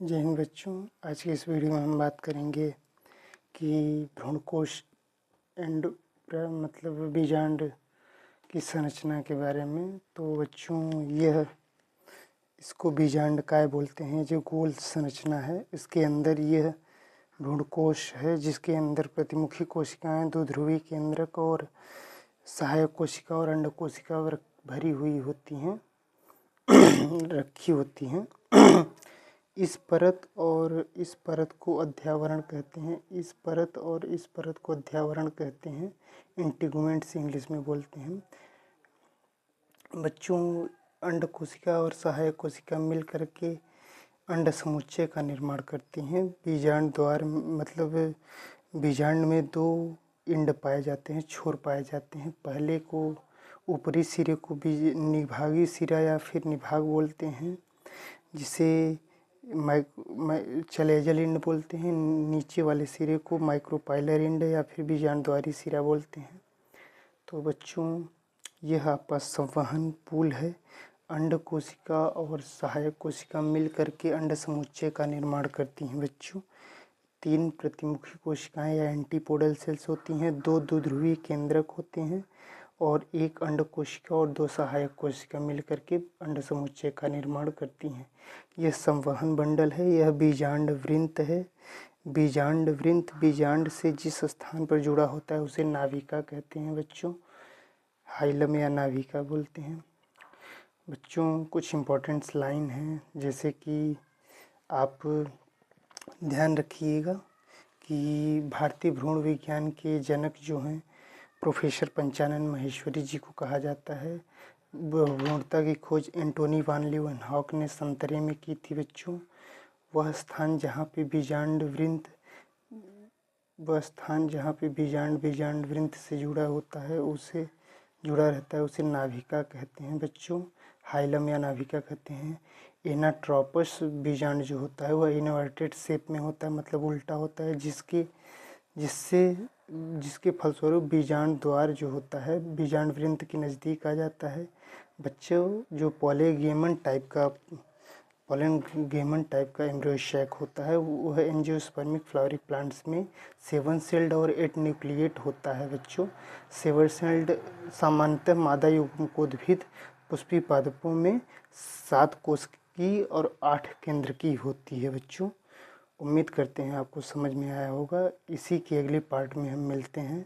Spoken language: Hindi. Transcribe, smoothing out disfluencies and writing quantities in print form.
जय हिंद बच्चों। आज की इस वीडियो में हम बात करेंगे कि भ्रूणकोश एंड मतलब बीजांड की संरचना के बारे में। तो बच्चों, इसको बीजांड काय बोलते हैं। जो गोल संरचना है, इसके अंदर यह भ्रूणकोश है, जिसके अंदर प्रतिमुखी कोशिकाएं, दो ध्रुवी केंद्रक और सहायक कोशिका और अंड कोशिका भरी हुई होती हैं रखी होती हैं। इस परत और इस परत को अध्यावरण कहते हैं। इस परत और इस परत को अध्यावरण कहते हैं। इंटीगुमेंट्स इंग्लिश में बोलते हैं। बच्चों, अंड कोशिका और सहायक कोशिका मिल करके अंड समुच्चय का निर्माण करती हैं। बीजांड द्वार मतलब बीजांड में दो इंड पाए जाते हैं, छोर पाए जाते हैं। पहले को ऊपरी सिरे को निभागी सिरा या फिर निभाग बोलते हैं, जिसे चलेजल इंड बोलते हैं। नीचे वाले सिरे को माइक्रोपाइलर इंड या फिर बीजांड द्वारी सिरा बोलते हैं। तो बच्चों, यह आपका संवहन पुल है। अंड कोशिका और सहायक कोशिका मिल करके अंड समुच्चय का निर्माण करती हैं। बच्चों, 3 प्रतिमुखी कोशिकाएं या एंटीपोडल सेल्स होती हैं, 2 द्विध्रुवी केंद्रक होते हैं और 1 अंड कोशिका और 2 सहायक कोशिका मिलकर के अंड समुच्चय का निर्माण करती हैं। यह संवहन बंडल है। यह बीजांड वृंत है। बीजांड वृंत बीजांड से जिस स्थान पर जुड़ा होता है उसे नाभिका कहते हैं। बच्चों, हाइलम या नाभिका बोलते हैं। बच्चों, कुछ इम्पोर्टेंट लाइन हैं, जैसे कि आप ध्यान रखिएगा कि भारतीय भ्रूण विज्ञान के जनक जो हैं प्रोफेसर पंचानन माहेश्वरी जी को कहा जाता है। भ्रूणता की खोज एंटोनी वान लीeuwenhoek ने संतरे में की थी। बच्चों, वह स्थान जहाँ पे बीजांड वृंत से जुड़ा होता है, उसे जुड़ा रहता है, उसे नाभिका कहते हैं। बच्चों, हाइलम या नाभिका कहते हैं। एनाट्रोपस बीजांड जो होता है वह इन्वर्टेड शेप में होता है, मतलब उल्टा होता है, जिसके फलस्वरूप बीजांड द्वार जो होता है बीजांड वृंत के नज़दीक आ जाता है। बच्चों, जो पॉलीगेमन टाइप का एम्ब्रियो सैक होता है वह एंजियोस्पर्मिक फ्लावरिंग प्लांट्स में 7 सेल्ड और 8 न्यूक्लिएट होता है। बच्चों, 7 सेल्ड सामान्यतः मादा युग्मकोद्भिद पुष्पी पादपों में 7 कोशिकी और 8 केंद्रकी होती है। बच्चों, उम्मीद करते हैं आपको समझ में आया होगा। इसी के अगले पार्ट में हम मिलते हैं।